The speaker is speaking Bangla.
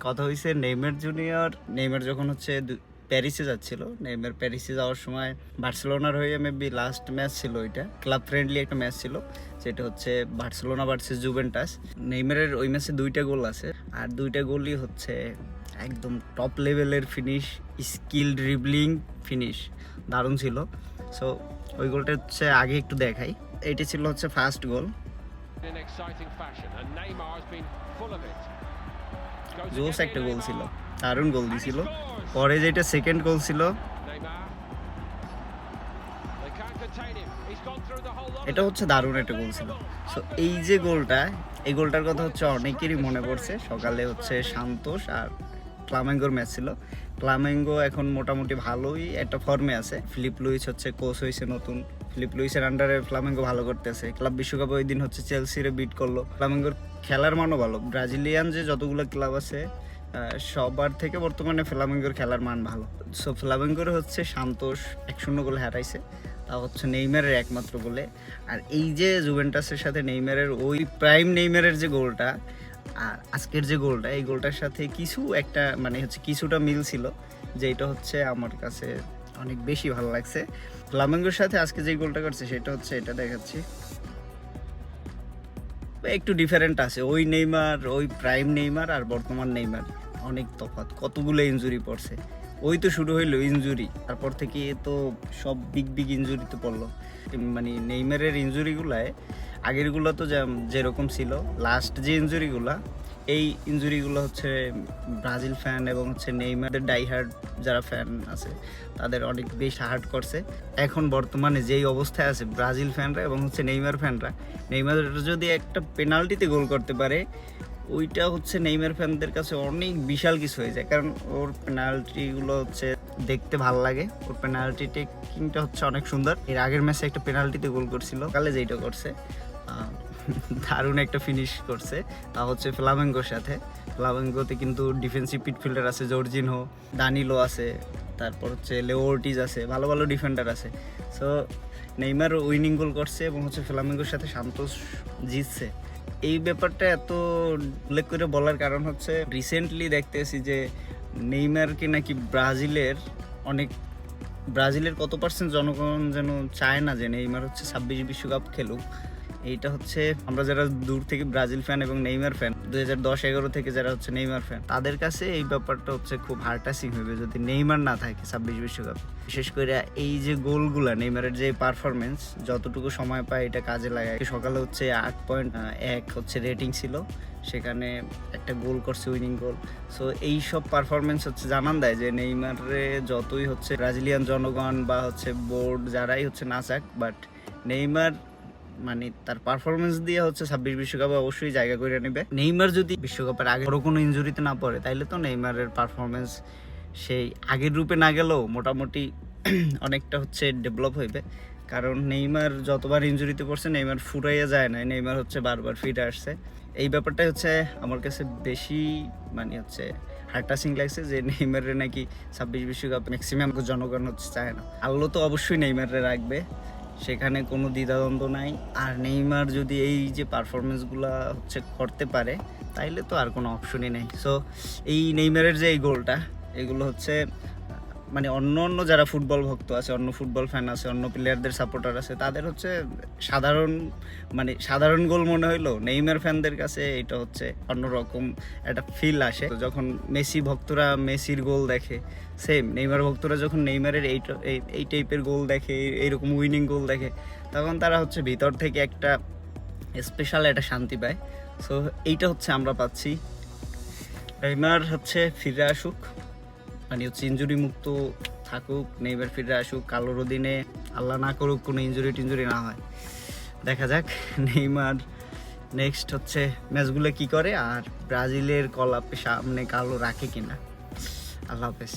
কথা হয়েছে নেইমার যখন হচ্ছে প্যারিসে যাচ্ছিল, নেইমার প্যারিসে যাওয়ার সময় বার্সেলোনার হয়ে মেবি লাস্ট ম্যাচ ছিল, ওইটা ক্লাব ফ্রেন্ডলি একটা ম্যাচ ছিল, যেটা হচ্ছে বার্সেলোনা ভার্সেস জুভেন্টাস। নেইমারের ওই ম্যাচে 2টা গোল আছে, আর 2টা গোলই হচ্ছে একদম টপ লেভেলের ফিনিশ, স্কিল ড্রিবলিং ফিনিশ, দারুণ ছিল। সো ওই গোলটা হচ্ছে আগে একটু দেখাই। এইটা ছিল হচ্ছে ফার্স্ট গোল, জোস একটা গোল ছিল, দারুণ গোল দিছিল। পরে যেটা সেকেন্ড গোল ছিল, এটা হচ্ছে দারুণ একটা গোল ছিল। সো এই যে গোলটা, এই গোলটার কথা হচ্ছে অনেকেরই মনে পড়ছে। সকালে হচ্ছে সান্তোস আর ফ্লামেঙ্গোর ম্যাচ ছিল। ফ্লামেঙ্গো এখন মোটামুটি ভালোই একটা ফর্মে আছে। ফিলিপ লুইস হচ্ছে কোচ হয়েছে নতুন, ফিলিপ লুইসের আন্ডারে ফ্লামেঙ্গো ভালো করতেছে। ক্লাব বিশ্বকাপে ওই দিন হচ্ছে চেলসিরে বিট করলো। ফ্লামেঙ্গোর খেলার মানও ভালো, ব্রাজিলিয়ান যে যতগুলো ক্লাব আছে সবার থেকে বর্তমানে ফ্লামেঙ্গোর খেলার মান ভালো। সো ফ্লামেঙ্গোর হচ্ছে সান্তোস 1-0 গোলে হারাইছে, তা হচ্ছে নেইমারের একমাত্র গোলে। আর এই যে জুভেন্টাসের সাথে নেইমারের ওই প্রাইম নেইমারের যে গোলটা আর আজকের যে গোলটা, এই গোলটার সাথে কিছু একটা মানে হচ্ছে কিছুটা মিল ছিল, যেটা হচ্ছে আমার কাছে অনেক বেশি ভালো লাগছে। ফ্লামেঙ্গোর সাথে আজকে যে গোলটা করছে সেটা হচ্ছে, এটা দেখাচ্ছি, একটু ডিফারেন্ট আছে। ওই নেইমার, ওই প্রাইম নেইমার আর বর্তমান নেইমার অনেক তফাৎ। কতগুলো ইনজুরি পড়ছে, ওই তো শুরু হইলো ইনজুরি, তারপর থেকে তো সব বিগ ইনজুরি তো পড়লো। মানে নেইমারের ইনজুরিগুলায় আগেরগুলো তো যেরকম ছিল, লাস্ট যে ইনজুরিগুলা, এই ইনজুরিগুলো হচ্ছে ব্রাজিল ফ্যান এবং হচ্ছে নেইমারের ডাইহার্ড যারা ফ্যান আছে তাদের অনেক বেশ হার্ট করছে। এখন বর্তমানে যেই অবস্থায় আছে ব্রাজিল ফ্যানরা এবং হচ্ছে নেইমার ফ্যানরা, নেইমার যদি একটা পেনাল্টিতে গোল করতে পারে, ওইটা হচ্ছে নেইমার ফ্যানদের কাছে অনেক বিশাল কিছু হয়ে যায়। কারণ ওর পেনাল্টিগুলো হচ্ছে দেখতে ভাল লাগে, ওর পেনাল্টি টেকিংটা হচ্ছে অনেক সুন্দর। এর আগের ম্যাচে একটা পেনাল্টিতে গোল করছিল, কালে যেইটা করছে দারুণ একটা ফিনিশ করছে, তা হচ্ছে ফ্লামেঙ্গোর সাথে। ফ্লামেঙ্গোতে কিন্তু ডিফেন্সিভ মিডফিল্ডার আছে, জর্জিনহো, দানিলো আছে, তারপর হচ্ছে লেও অর্টিজ আছে, ভালো ভালো ডিফেন্ডার আছে। সো নেইমার উইনিং গোল করছে এবং হচ্ছে ফ্লামেঙ্গোর সাথে সান্তোস জিতছে। এই ব্যাপারটা এত উল্লেখ করে বলার কারণ হচ্ছে রিসেন্টলি দেখতেছি যে নেইমারকে নাকি ব্রাজিলের কত পার্সেন্ট জনগণ যেন চায় না যে নেইমার হচ্ছে 26 বিশ্বকাপ খেলুক। এইটা হচ্ছে আমরা যারা দূর থেকে ব্রাজিল ফ্যান এবং নেইমার ফ্যান, 2010-11 থেকে যারা হচ্ছে নেইমার ফ্যান, তাদের কাছে এই ব্যাপারটা হচ্ছে খুব হার্ট টাচিং হবে যদি নেইমার না থাকে 26 বিশ্বকাপে। বিশেষ করে এই যে গোলগুলা, নেইমারের যে পারফরমেন্স, যতটুকু সময় পায় এটা কাজে লাগায়। সকালে হচ্ছে 8.1 হচ্ছে রেটিং ছিল, সেখানে একটা গোল করছে, উইনিং গোল। সো এই সব পারফরমেন্স হচ্ছে জানান দেয় যে নেইমারে যতই হচ্ছে ব্রাজিলিয়ান জনগণ বা হচ্ছে বোর্ড যারাই হচ্ছে না চাক, বাট নেইমার মানে তার পারফরমেন্স দিয়ে হচ্ছে 26 বিশ্বকাপে অবশ্যই জায়গা করে নেবে। নেইমার যদি বিশ্বকাপের আগে বড় কোনো ইনজুরিতে না পড়ে, তাইলে তো নেইমারের পারফরমেন্স সেই আগের রূপে না গেলেও মোটামুটি অনেকটা হচ্ছে ডেভেলপ হইবে। কারণ নেইমার যতবার ইনজুরিতে পড়ছে, নেইমার ফুরাইয়া যায় না, নেইমার হচ্ছে বারবার ফিরে আসছে। এই ব্যাপারটাই হচ্ছে আমার কাছে বেশি মানে হচ্ছে হার্ট টাচিং লাগছে, যে নেইমারের নাকি 26 বিশ্বকাপ ম্যাক্সিমাম জনগণ হচ্ছে চায় না। আল্লাহ তো অবশ্যই নেইমারে রাখবে, সেখানে কোনো দ্বিধাদ্বন্দ্ব নাই। আর নেইমার যদি এই যে পারফরমেন্সগুলো হচ্ছে করতে পারে, তাইলে তো আর কোনো অপশনই নেই। সো এই নেইমারের যে এই গোলটা, এগুলো হচ্ছে মানে অন্য যারা ফুটবল ভক্ত আছে, অন্য ফুটবল ফ্যান আছে, অন্য প্লেয়ারদের সাপোর্টার আছে, তাদের হচ্ছে সাধারণ গোল মনে হইলো, নেইমার ফ্যানদের কাছে এটা হচ্ছে অন্যরকম একটা ফিল আসে। তো যখন মেসি ভক্তরা মেসির গোল দেখে, সেম নেইমার ভক্তরা যখন নেইমারের এই টাইপের গোল দেখে, এইরকম উইনিং গোল দেখে, তখন তারা হচ্ছে ভিতর থেকে একটা স্পেশাল একটা শান্তি পায়। সো এইটা হচ্ছে আমরা পাচ্ছি। নেইমার হচ্ছে ফিরে আসুক, মানে হচ্ছে ইনজুরি মুক্ত থাকুক, নেইমার ফিরে আসুক, কালো দিনে আল্লাহ না করুক কোনো ইনজুরি না হয়। দেখা যাক নেইমার নেক্সট হচ্ছে ম্যাচগুলো কি করে, আর ব্রাজিলের কলাপে সামনে কালো রাখে কিনা। আল্লাহ হাফেজ।